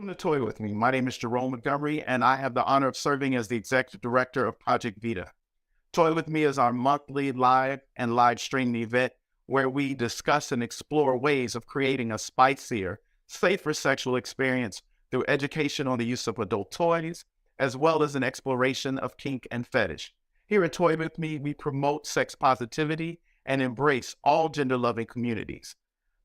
Welcome to Toy With Me. My name is Jerome Montgomery, and I have the honor of serving as the Executive Director of Project Vita. Toy With Me is our monthly live and live streaming event where we discuss and explore ways of creating a spicier, safer sexual experience through education on the use of adult toys, as well as an exploration of kink and fetish. Here at Toy With Me, we promote sex positivity and embrace all gender-loving communities.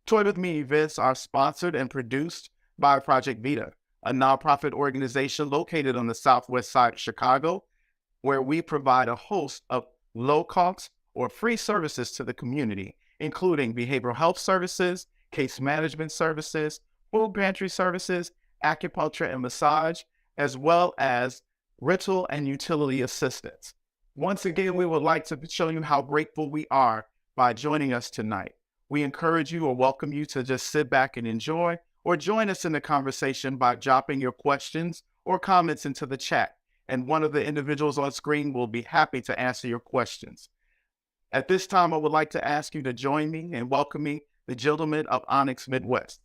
Toy With Me events are sponsored and produced by Project Vita, a nonprofit organization located on the southwest side of Chicago, where we provide a host of low-cost or free services to the community, including behavioral health services, case management services, food pantry services, acupuncture and massage, as well as rental and utility assistance. Once again, we would like to show you how grateful we are by joining us tonight. We encourage you or welcome you to just sit back and enjoy, or join us in the conversation by dropping your questions or comments into the chat, and one of the individuals on screen will be happy to answer your questions. At this time, I would like to ask you to join me in welcoming the gentlemen of Onyx Midwest.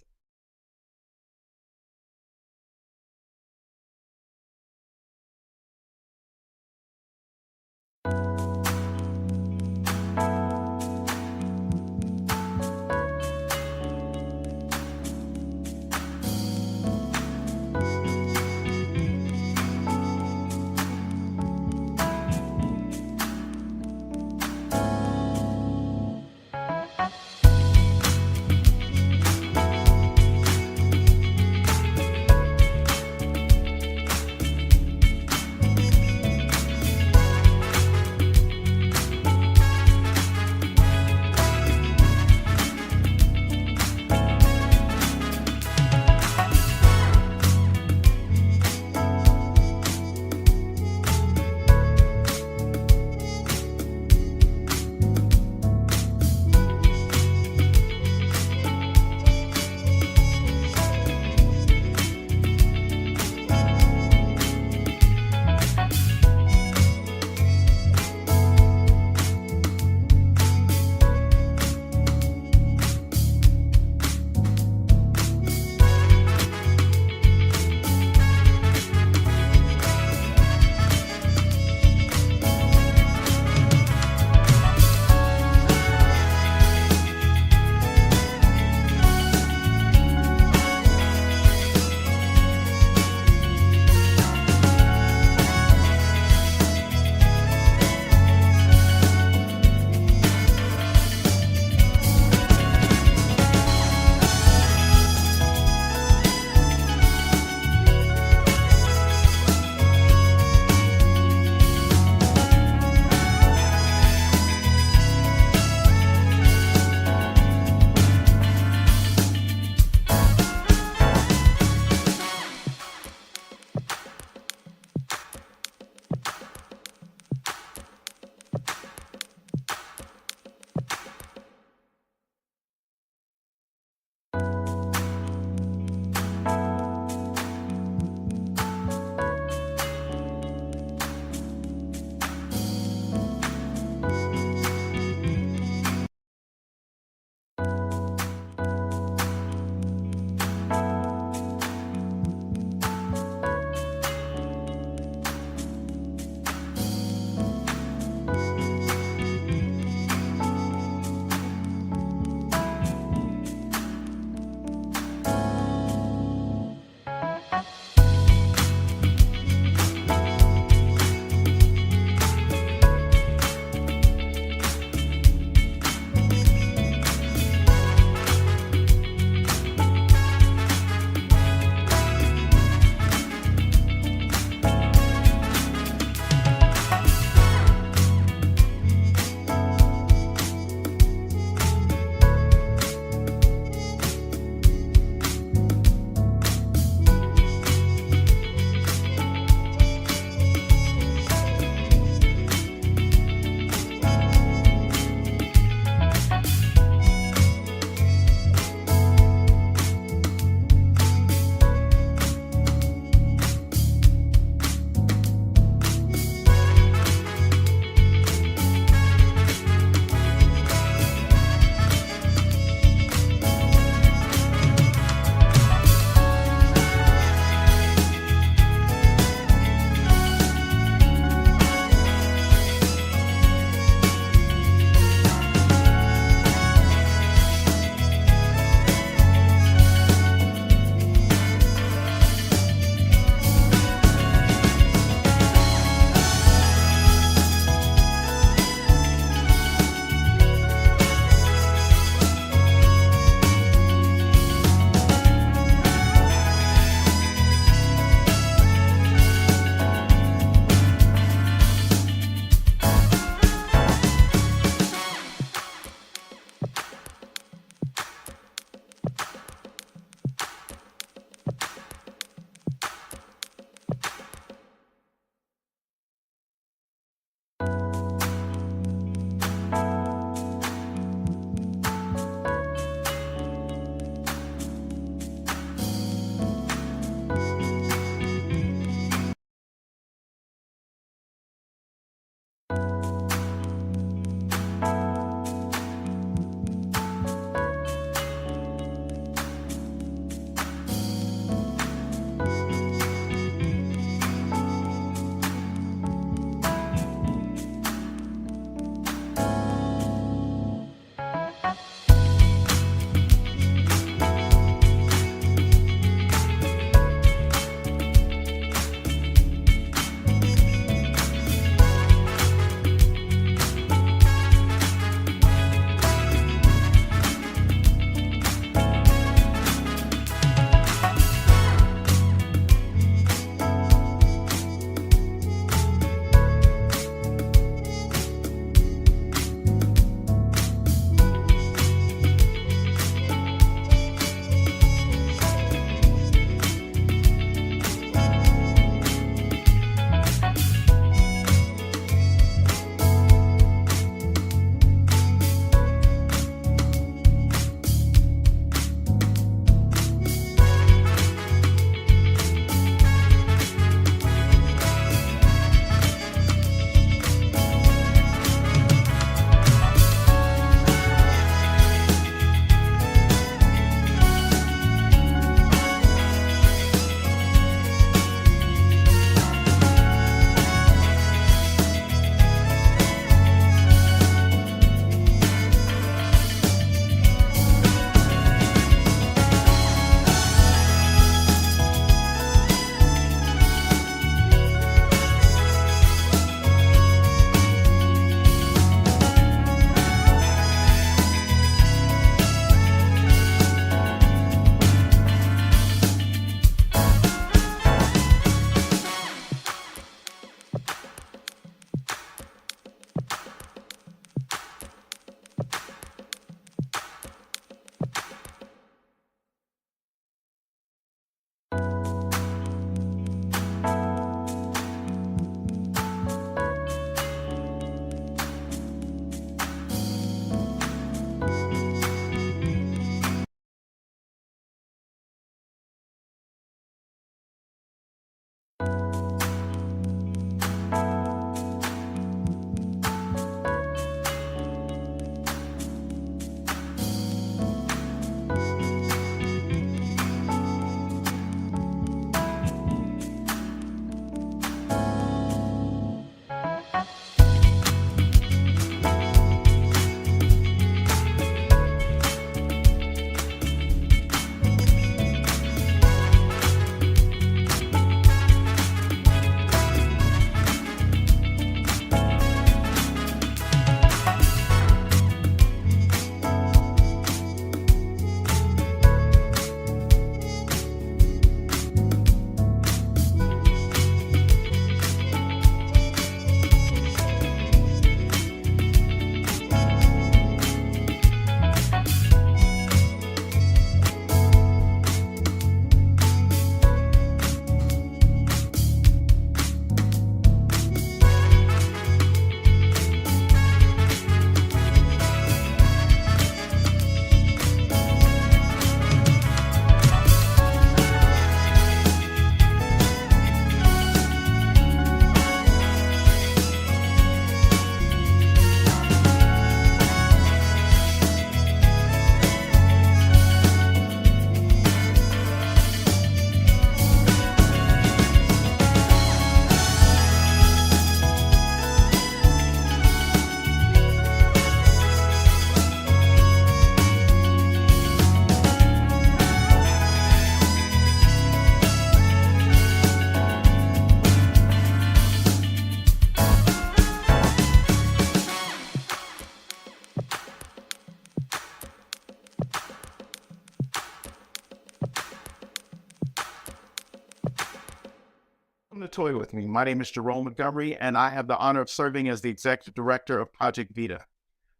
to Toy With Me. My name is Jerome Montgomery, and I have the honor of serving as the Executive Director of Project Vita.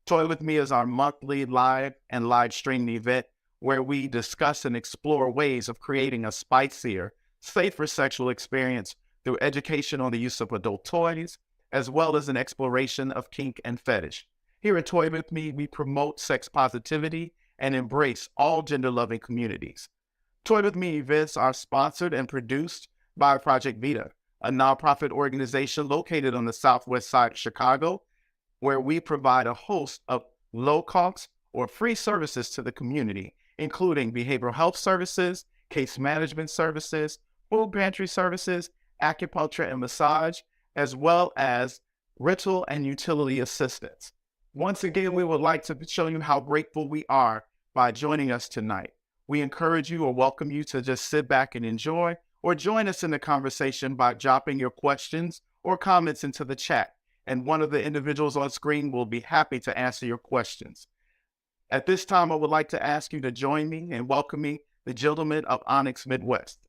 Toy With Me is our monthly live and live streaming event where we discuss and explore ways of creating a spicier, safer sexual experience through education on the use of adult toys, as well as an exploration of kink and fetish. Here at Toy With Me, we promote sex positivity and embrace all gender-loving communities. Toy With Me events are sponsored and produced by Project Vita, a nonprofit organization located on the southwest side of Chicago, where we provide a host of low-cost or free services to the community, including behavioral health services, case management services, food pantry services, acupuncture and massage, as well as rental and utility assistance. Once again, we would like to show you how grateful we are by joining us tonight. We encourage you or welcome you to just sit back and enjoy, or join us in the conversation by dropping your questions or comments into the chat, and one of the individuals on screen will be happy to answer your questions. At this time, I would like to ask you to join me in welcoming the gentlemen of Onyx Midwest.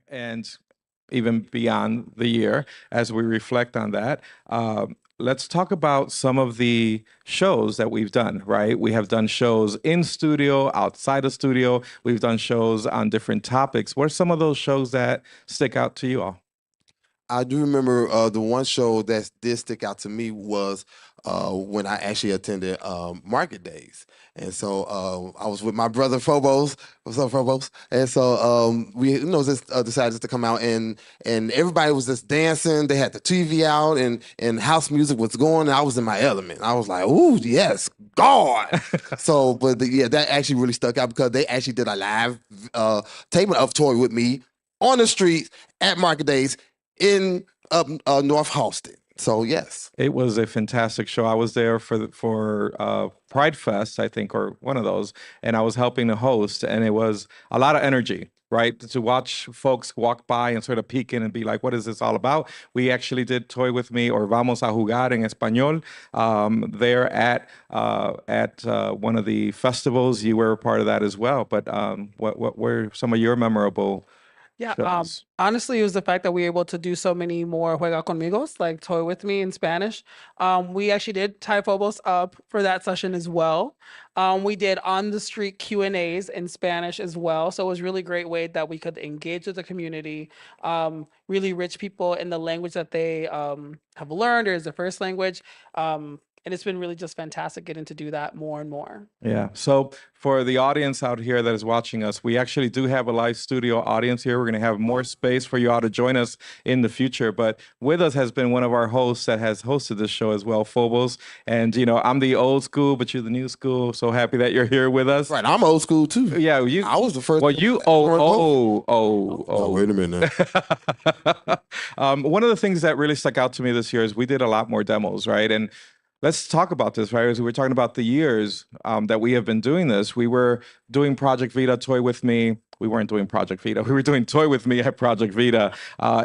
and even beyond the year as we reflect on that. Let's talk about some of the shows that we've done, right? We have done shows in studio, outside of studio. We've done shows on different topics. What are some of those shows that stick out to you all? I do remember the one show that did stick out to me was when I actually attended Market Days. And so I was with my brother Phobos. What's up, Phobos? And so we, just decided to come out, and everybody was just dancing. They had the TV out, and house music was going. And I was in my element. I was like, "Ooh, yes, God!" So, but yeah, that actually really stuck out because they actually did a live taping of Toy with me on the streets at Market Days in North Halsted. So yes, it was a fantastic show. I was there for Pride Fest, I think, or one of those, and I was helping to host, and it was a lot of energy, right? To watch folks walk by and sort of peek in and be like, "What is this all about?" We actually did Toy with Me, or Vamos a Jugar en Español, there at one of the festivals. You were a part of that as well. But what were some of your memorable Yeah, shows? honestly, it was the fact that we were able to do so many more Juega Conmigos, like Toy With Me in Spanish. We actually did tie Phobos up for that session as well. We did on the street Q&As in Spanish as well. So it was really great way that we could engage with the community, really reach people in the language that they have learned or is their first language. And it's been really just fantastic getting to do that more and more. Yeah. So for the audience out here that is watching us, we actually do have a live studio audience here. We're going to have more space for you all to join us in the future. But with us has been one of our hosts that has hosted this show as well, Phobos. And, I'm the old school, but you're the new school. So happy that you're here with us. right. I'm old school too. Yeah, I was the first. well, you, Oh, wait a minute. One of the things that really stuck out to me this year is we did a lot more demos, right? And let's talk about this, right? As we were talking about the years that we have been doing this, we were doing Project Vita, Toy With Me. We weren't doing Project Vita. We were doing Toy With Me at Project Vita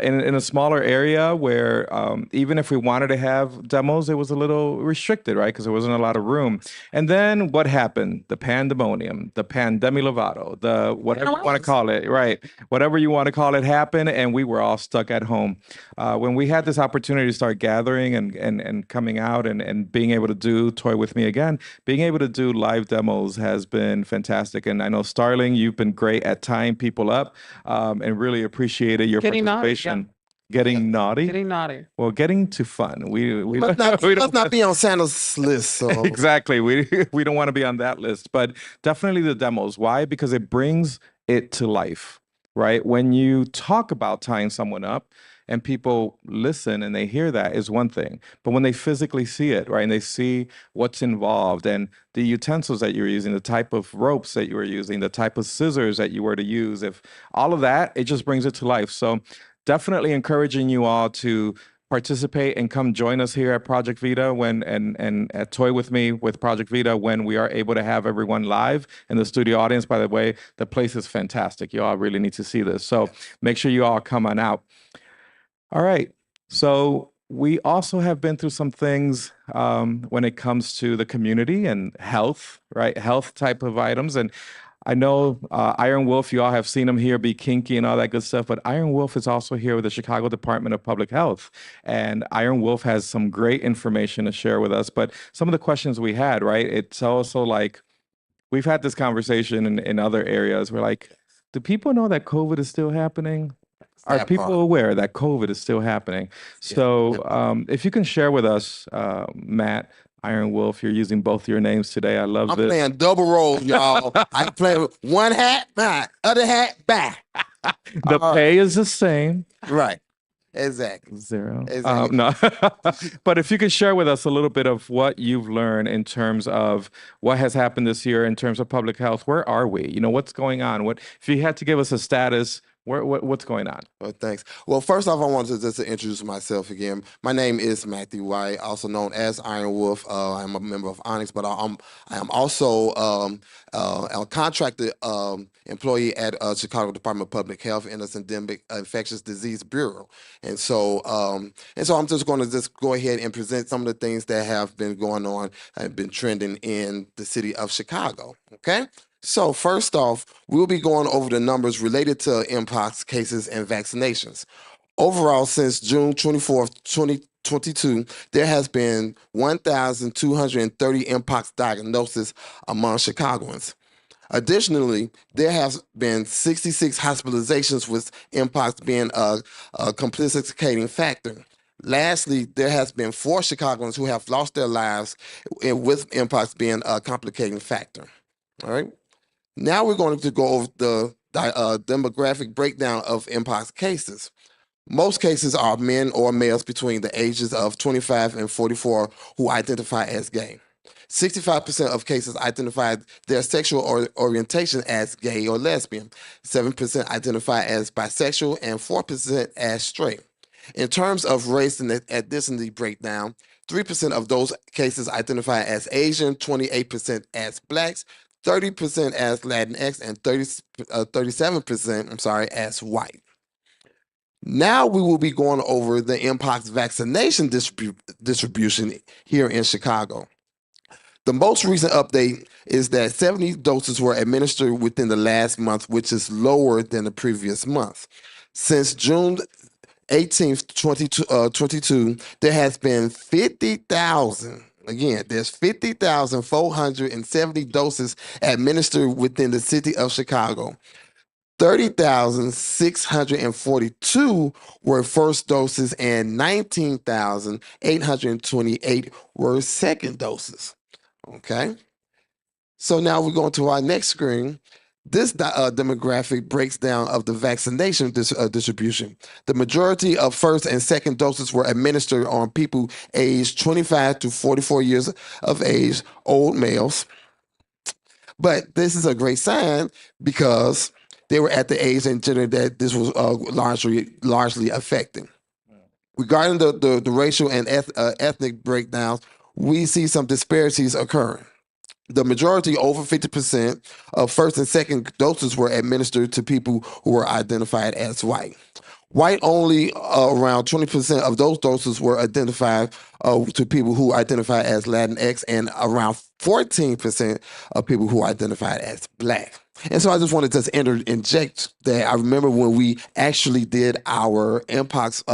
in a smaller area where even if we wanted to have demos, it was a little restricted, right? Because there wasn't a lot of room. And then what happened? The pandemonium, the pandemi Lovato, the whatever you want to call it, right? Whatever you want to call it happened, and we were all stuck at home. When we had this opportunity to start gathering and coming out and being able to do Toy With Me again, being able to do live demos has been fantastic. And I know, Starling, you've been great at tying people up and really appreciated your participation. Getting naughty? Getting naughty. Well, getting to fun. We must not be on Santa's list. So. Exactly. We don't want to be on that list, but definitely the demos. Why? Because it brings it to life, right? When you talk about tying someone up and people listen and they hear that is one thing, but when they physically see it, right, and they see what's involved and the utensils that you're using, the type of ropes that you were using, the type of scissors that you were to use, if all of that, it just brings it to life. So definitely encouraging you all to participate and come join us here at Project Vita and at Toy With Me with Project Vita when we are able to have everyone live in the studio audience. By the way, the place is fantastic. You all really need to see this. So make sure you all come on out. All right. So we also have been through some things when it comes to the community and health, right? Health type of items. And I know Iron Wolf, you all have seen him here be kinky and all that good stuff, but Iron Wolf is also here with the Chicago Department of Public Health. And Iron Wolf has some great information to share with us. But some of the questions we had, right? It's also like, we've had this conversation in other areas. We're like, do people know that COVID is still happening? Are people aware that COVID is still happening? So if you can share with us, Matt, Iron Wolf, you're using both your names today. I love this. I'm playing double roles, y'all. I play one hat, back, other hat, back. The pay is the same. Right. Exactly. Zero. Exactly. No. But if you could share with us a little bit of what you've learned in terms of what has happened this year in terms of public health, where are we? What's going on? What if you had to give us a status? What's going on? Well, thanks. Well, first off, I wanted to just introduce myself again. My name is Matthew White, also known as Iron Wolf. I'm a member of Onyx, but I am also a contracted employee at Chicago Department of Public Health and the Endemic Infectious Disease Bureau. And so I'm just going to go ahead and present some of the things that have been going on and been trending in the city of Chicago. Okay. So first off, we'll be going over the numbers related to mpox cases and vaccinations. Overall, since June 24th, 2022, there has been 1,230 mpox diagnoses among Chicagoans. Additionally, there has been 66 hospitalizations with mpox being a complicating factor. Lastly, there has been 4 Chicagoans who have lost their lives with mpox being a complicating factor. All right. Now we're going to go over the demographic breakdown of mpox cases. Most cases are men or males between the ages of 25 and 44 who identify as gay. 65% of cases identified their sexual orientation as gay or lesbian. 7% identify as bisexual and 4% as straight. In terms of race and ethnicity breakdown, 3% of those cases identify as Asian, 28% as blacks, 30% as Latinx, and 37% as white. Now we will be going over the mpox vaccination distribution here in Chicago. The most recent update is that 70 doses were administered within the last month, which is lower than the previous month. Since June 18th, 2022, there has been 50,000. Again, there's 50,470 doses administered within the city of Chicago. 30,642 were first doses and 19,828 were second doses. Okay. So now we're going to our next screen. This demographic breaks down of the vaccination distribution. The majority of first and second doses were administered on people aged 25 to 44 years of age, old males. But this is a great sign because they were at the age and gender that this was largely affecting. Regarding the racial and ethnic breakdowns, we see some disparities occurring. The majority, over 50%, of first and second doses were administered to people who were identified as white. White only, around 20% of those doses were identified to people who identify as Latinx, and around 14% of people who identified as black. And so I just wanted to interject that I remember when we actually did our mpox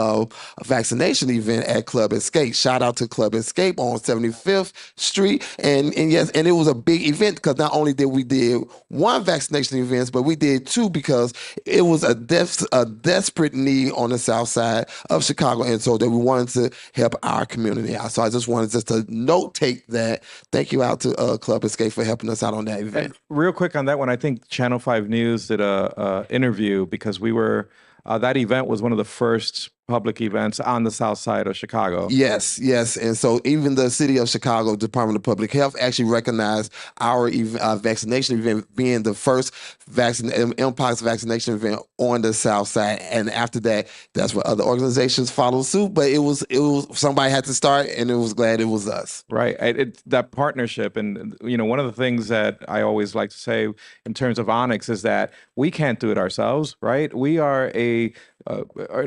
vaccination event at Club Escape. Shout out to Club Escape on 75th Street. And yes, and it was a big event because not only did we did one vaccination event, but we did 2 because it was a desperate need on the south side of Chicago. And so that we wanted to help our community out. So I just wanted to take that. Thank you out to Club Escape for helping us out on that event. And real quick on that one, I think Channel 5 News did a interview because we were that event was one of the first public events on the south side of Chicago. Yes. And so even the city of Chicago Department of Public Health actually recognized our vaccination event being the first mpox vaccination event on the south side. And after that, that's what other organizations followed suit. But it was somebody had to start, and it was glad it was us. Right. That partnership. And, one of the things that I always like to say in terms of Onyx is that we can't do it ourselves, right? We are an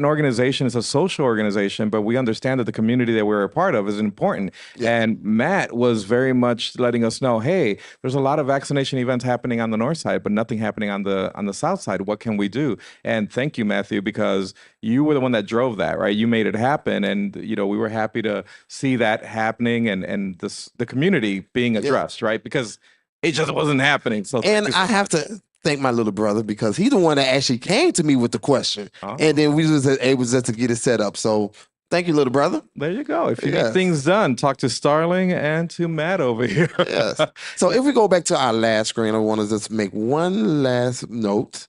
organization, it's a social organization, but we understand that the community that we're a part of is important. Yeah. And Matt was very much letting us know, hey, there's a lot of vaccination events happening on the north side, but nothing happening on the south side. What can we do? And thank you, Matthew, because you were the one that drove that, right? You made it happen. And, we were happy to see that happening and the community being addressed, right? Because it just wasn't happening. So I have to thank my little brother because he's the one that actually came to me with the question. Oh. And then we was able just to get it set up. So thank you, little brother. There you go. If you need things done, talk to Starling and to Matt over here. Yes. So if we go back to our last screen, I want to just make one last note.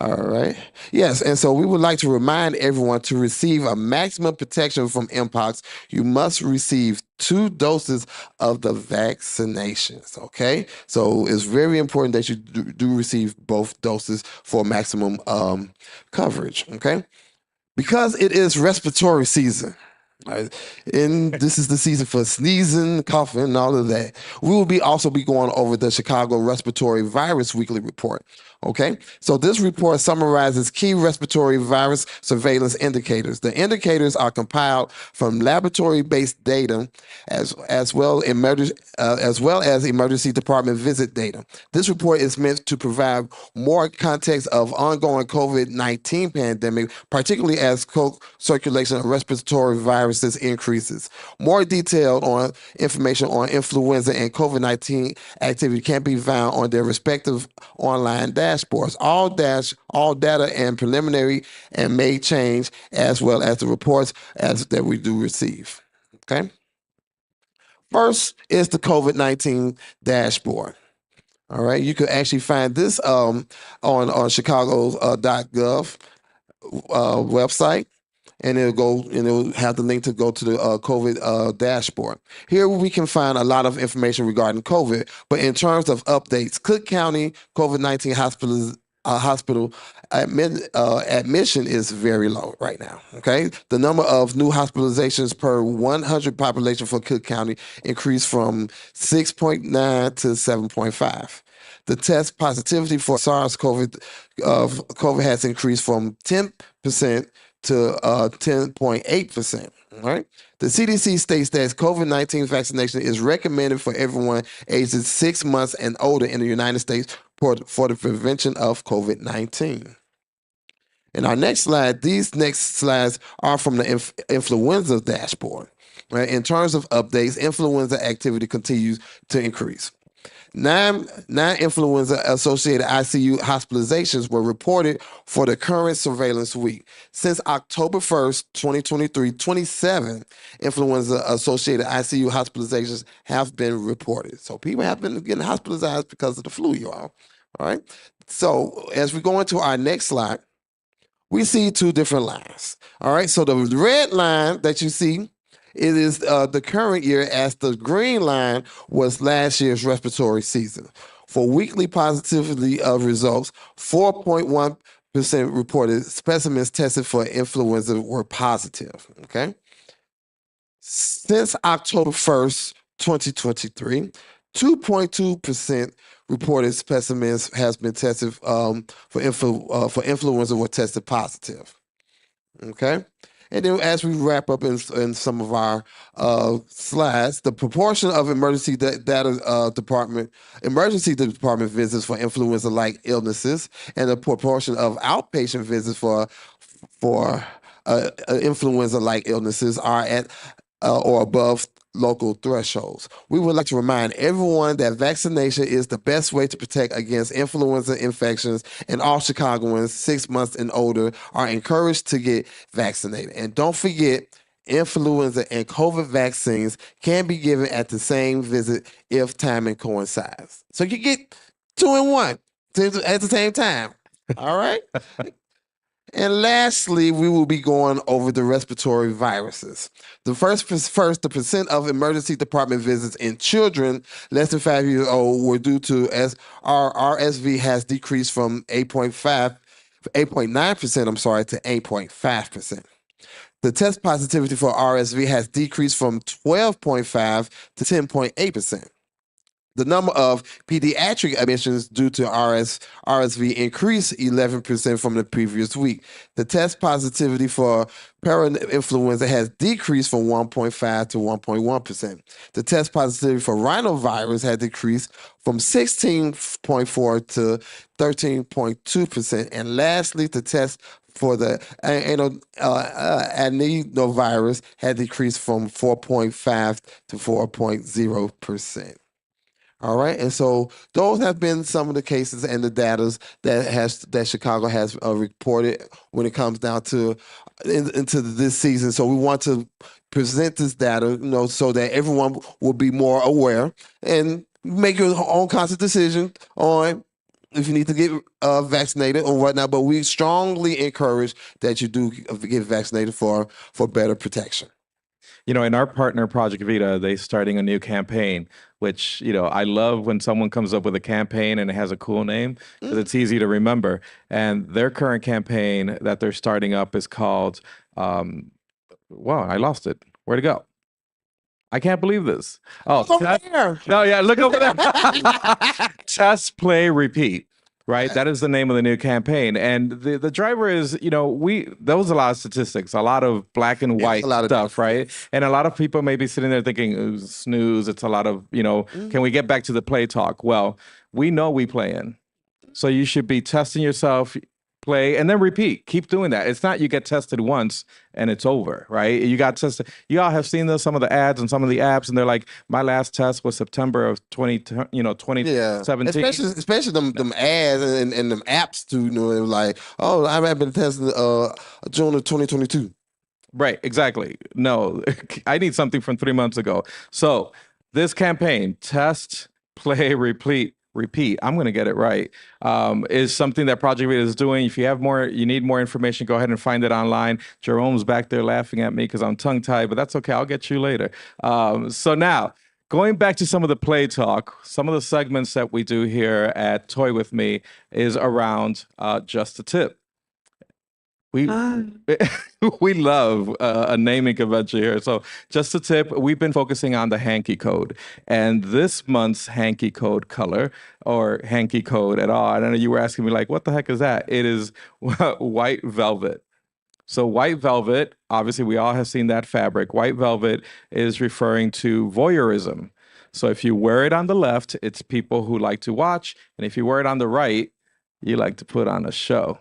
All right. Yes. And so we would like to remind everyone to receive a maximum protection from mpox. You must receive 2 doses of the vaccinations. Okay. So it's very important that you do receive both doses for maximum coverage. Okay. Because it is respiratory season. Right. And this is the season for sneezing, coughing, and all of that. We will also be going over the Chicago Respiratory Virus Weekly Report. Okay, so this report summarizes key respiratory virus surveillance indicators. The indicators are compiled from laboratory-based data as well as emergency department visit data. This report is meant to provide more context of ongoing COVID-19 pandemic, particularly as circulation of respiratory viruses increases. More detailed on information on influenza and COVID-19 activity can be found on their respective online dashboards. All data and preliminary and may change, as well as the reports that we do receive. Okay. First is the COVID-19 dashboard. All right, you can actually find this on Chicago.gov website, and it'll have the link to go to the COVID dashboard. Here we can find a lot of information regarding COVID, but in terms of updates, Cook County COVID-19 hospital admission is very low right now. Okay, the number of new hospitalizations per 100 population for Cook County increased from 6.9 to 7.5. The test positivity for SARS-CoV has increased from 10% to 10.8%. All right. The CDC states that COVID-19 vaccination is recommended for everyone ages 6 months and older in the United States for the prevention of COVID-19. In our next slide, these next slides are from the influenza dashboard. Right? In terms of updates, influenza activity continues to increase. Nine influenza-associated ICU hospitalizations were reported for the current surveillance week. Since October 1st, 2023, 27 influenza-associated ICU hospitalizations have been reported. So people have been getting hospitalized because of the flu, y'all. All right. So as we go into our next slide, we see two different lines. All right. So the red line that you see, it is the current year, as the green line was last year's respiratory season. For weekly positivity results, 4.1% reported specimens tested for influenza were positive. Okay. Since October 1st, 2023, 2.2% reported specimens has been tested for influenza were tested positive. Okay. And then as we wrap up in some of our slides, the proportion of emergency department visits for influenza-like illnesses and the proportion of outpatient visits for influenza-like illnesses are at or above local thresholds. We would like to remind everyone that vaccination is the best way to protect against influenza infections, and all Chicagoans 6 months and older are encouraged to get vaccinated. And don't forget, influenza and COVID vaccines can be given at the same visit if timing coincides. So you get 2 in 1 at the same time. All right? And lastly, we will be going over the respiratory viruses. The first, the percent of emergency department visits in children less than 5 years old were due to RSV has decreased from 8.9%, to 8.5%. The test positivity for RSV has decreased from 12.5 to 10.8%. The number of pediatric admissions due to RSV increased 11% from the previous week. The test positivity for parainfluenza has decreased from 1.5 to 1.1%. The test positivity for rhinovirus has decreased from 16.4 to 13.2%. And lastly, the test for the adenovirus had decreased from 4.5 to 4.0%. All right, and so those have been some of the cases and the data that Chicago has reported when it comes down to into this season. So we want to present this data, so that everyone will be more aware and make your own conscious decision on if you need to get vaccinated or whatnot. But we strongly encourage that you do get vaccinated for better protection. In our partner Project Vita, they're starting a new campaign, which, I love when someone comes up with a campaign and it has a cool name because it's easy to remember. And their current campaign that they're starting up is called, wow, I lost it. Where'd it go? I can't believe this. Oh, over there. No, yeah, look over there. Test, play, repeat. right? That is the name of the new campaign. And the driver is, there was a lot of statistics, a lot of black and white a lot of stuff, right? yes. And a lot of people may be sitting there thinking, "Ooh, snooze, it's a lot of, can we get back to the play talk?" Well, we know we playing. So you should be testing yourself, play, and then repeat. Keep doing that. It's not you get tested once and it's over, right? You got tested. You all have seen some of the ads and some of the apps, and they're like, my last test was September of 2017. Especially them ads and them apps too. It was like, oh, I've been testing June of 2022. Right, exactly. No, I need something from 3 months ago. So this campaign, test, play, repeat. I'm going to get it right. Is something that Project Vita is doing. If you need more information, go ahead and find it online. Jerome's back there laughing at me because I'm tongue tied, but that's okay. I'll get you later. So now, going back to some of the play talk, some of the segments that we do here at Toy With Me is around just a tip. We we love a naming convention here. So just a tip, we've been focusing on the hanky code. And this month's hanky code color, or hanky code at all, I don't know, you were asking me like, what the heck is that? It is white velvet. So white velvet, obviously we all have seen that fabric. White velvet is referring to voyeurism. So if you wear it on the left, it's people who like to watch. And if you wear it on the right, you like to put on a show.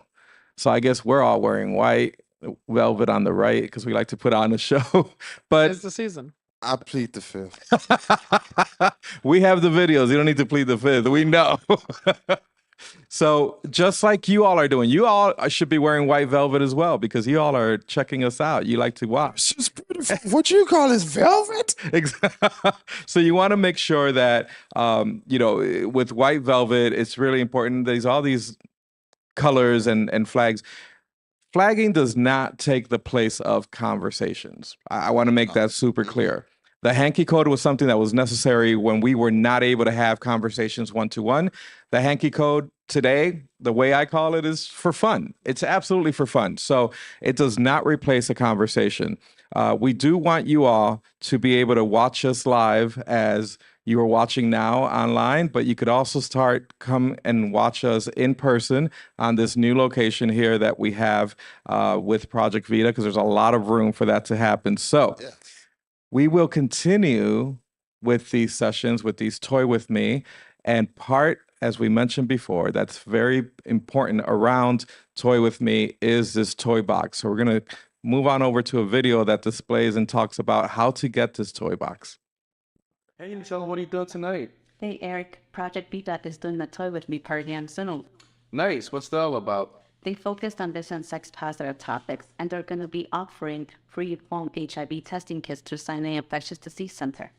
So I guess we're all wearing white velvet on the right because we like to put on a show. But It's the season. I plead the fifth. we have the videos. You don't need to plead the fifth. We know. So just like you all are doing, you all should be wearing white velvet as well because you all are checking us out. You like to watch. It's just beautiful. What you call this, velvet? So you want to make sure that, with white velvet, it's really important. There's all these colors and flags. Flagging does not take the place of conversations. I want to make that super clear. The hanky code was something that was necessary when we were not able to have conversations one-to-one. The hanky code today, the way I call it, is for fun. It's absolutely for fun. So it does not replace a conversation. We do want you all to be able to watch us live as you are watching now online, but you could also come and watch us in person on this new location here that we have with Project Vita, because there's a lot of room for that to happen. So we will continue with these sessions, with these Toy With Me, and part, as we mentioned before, that's very important around Toy With Me is this toy box. So we're going to move on over to a video that displays and talks about how to get this toy box. Hey, Michelle, what are you doing tonight? Hey, Eric. Project BDOT is doing the Toy With Me party on Zoom. Nice. What's that all about? They focused on different sex-positive topics, and they're going to be offering free home HIV testing kits to Sinai Infectious Disease Center.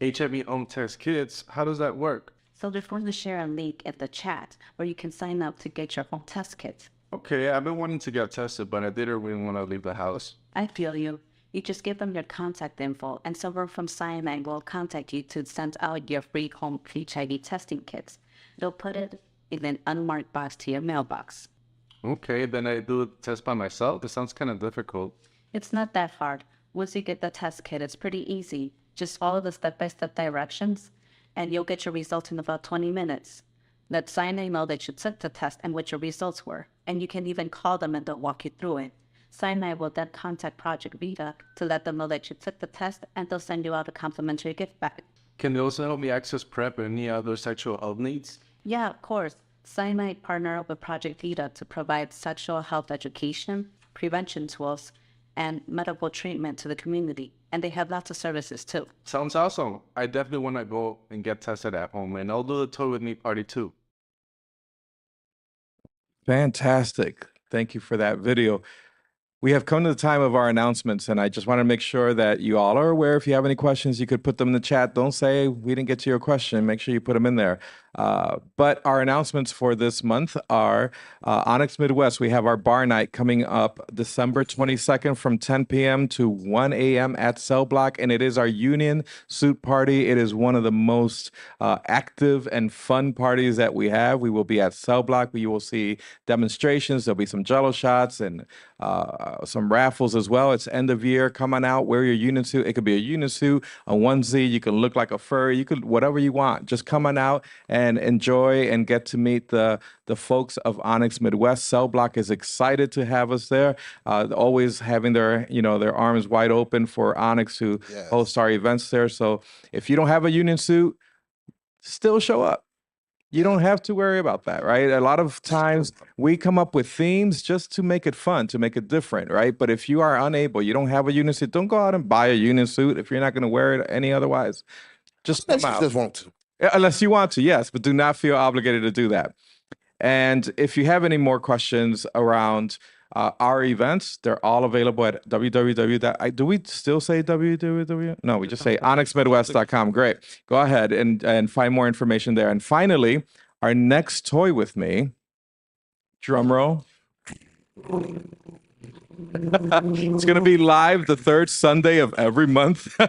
HIV home test kits? How does that work? So they're going to share a link in the chat where you can sign up to get your home test kit. Okay, I've been wanting to get tested, but I didn't really want to leave the house. I feel you. You just give them your contact info, and someone from Sinai will contact you to send out your free home HIV testing kits. They'll put it in an unmarked box to your mailbox. Okay, then I do the test by myself? It sounds kind of difficult. It's not that hard. Once you get the test kit, it's pretty easy. Just follow the step-by-step directions, and you'll get your results in about 20 minutes. Let Sinai know that you took the test and what your results were, and you can even call them and they'll walk you through it. Sinai will then contact Project Vita to let them know that you took the test, and they'll send you out a complimentary gift bag. Can they also help me access PrEP and any other sexual health needs? Yeah, of course. Sinai partner up with Project Vita to provide sexual health education, prevention tools, and medical treatment to the community. And they have lots of services too. Sounds awesome. I definitely want to go and get tested at home, and I'll do the Toy With Me party too. Fantastic. Thank you for that video. We have come to the time of our announcements, and I just want to make sure that you all are aware. If you have any questions, you could put them in the chat. Don't say we didn't get to your question. Make sure you put them in there. But our announcements for this month are Onyx Midwest. We have our bar night coming up December 22nd from 10 p.m. to 1 a.m. at Cell Block, and it is our union suit party. It is one of the most active and fun parties that we have. We will be at Cell Block. You will see demonstrations. There'll be some Jello shots and some raffles as well. It's end of year. Come on out, wear your unisuit. It could be a unisuit, a onesie. You can look like a furry. You could whatever you want. Just come on out and enjoy and get to meet the folks of Onyx Midwest. Cell Block is excited to have us there. Always having their arms wide open for Onyx to Yes. host our events there. So if you don't have a union suit, still show up. You don't have to worry about that, right? A lot of times we come up with themes just to make it fun, to make it different, right? But if you are unable, you don't have a union suit, don't go out and buy a union suit if you're not going to wear it any otherwise. Just come Unless you out. just want to. Unless you want to, yes, but do not feel obligated to do that. And if you have any more questions around our events, they're all available at www. Do we still say www? No, we just say onyxmidwest.com. Great. Go ahead and find more information there. And finally, our next toy with me, drum roll. It's going to be live the third Sunday of every month.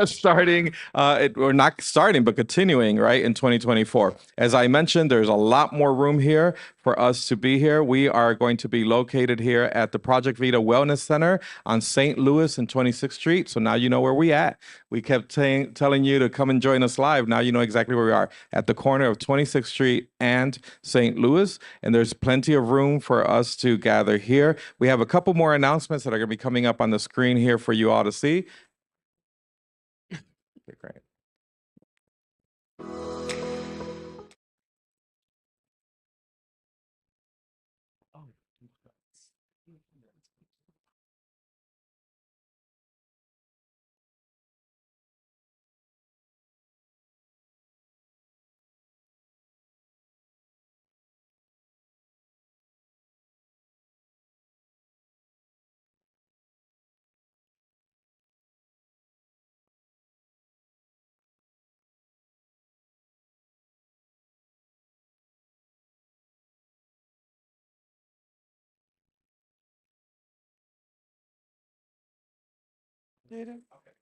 Starting, or not starting, but continuing, right, in 2024. As I mentioned, there's a lot more room here for us to be here. We are going to be located here at the Project Vita Wellness Center on St. Louis and 26th Street. So now you know where we at. We kept telling you to come and join us live. Now you know exactly where we are, at the corner of 26th Street and St. Louis. And there's plenty of room for us to gather here. We have a couple more announcements that are going to be coming up on the screen here for you all to see. Okay, great.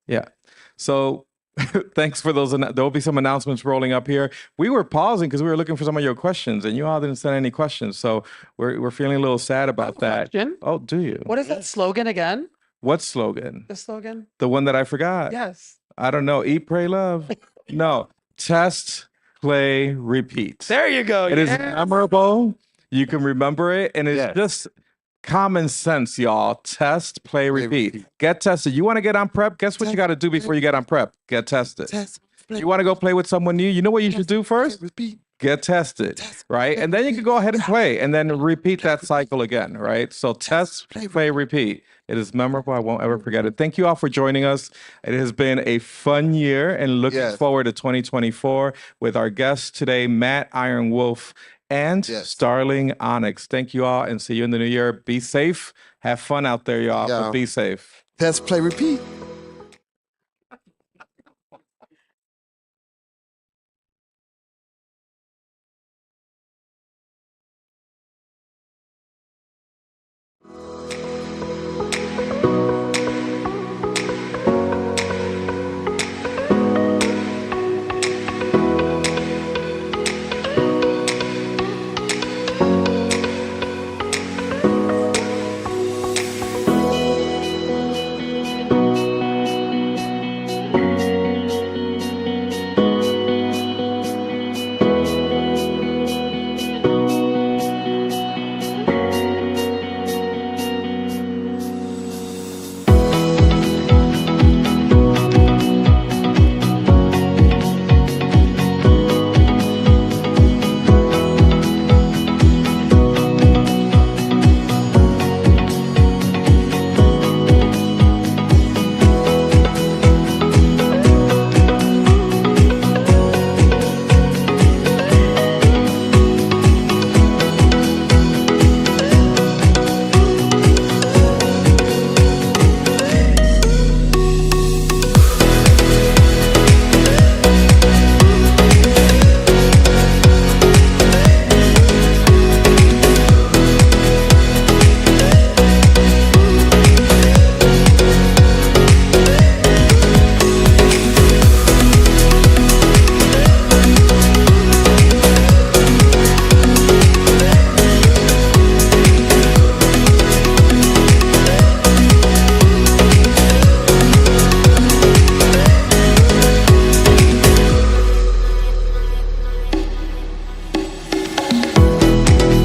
Yeah. So thanks for those. There will be some announcements rolling up here. We were pausing because we were looking for some of your questions, and you all didn't send any questions. So we're feeling a little sad about that. Question? Oh, do you? What is that slogan again? What slogan? The slogan? The one that I forgot. Yes. I don't know. Eat, pray, love. No. Test, play, repeat. There you go. It is yes. memorable. You can remember it, and it's Yes. just common sense, y'all. Test, play, repeat. Get tested. You want to get on prep? Guess what you got to do before you get on prep? Get tested. Test, play, You want to go play with someone new? You know what you should do first? repeat. Get tested, right? And then you can go ahead and play, and then repeat that cycle again, right? So test, play, repeat. It is memorable. I won't ever forget it. Thank you all for joining us. It has been a fun year, and looking Yes. forward to 2024 with our guests today, Matt Iron Wolf and Yes. Starling Onyx. Thank you all, and see you in the new year. Be safe. Have fun out there, y'all. Yeah. But be safe. Test, play, repeat.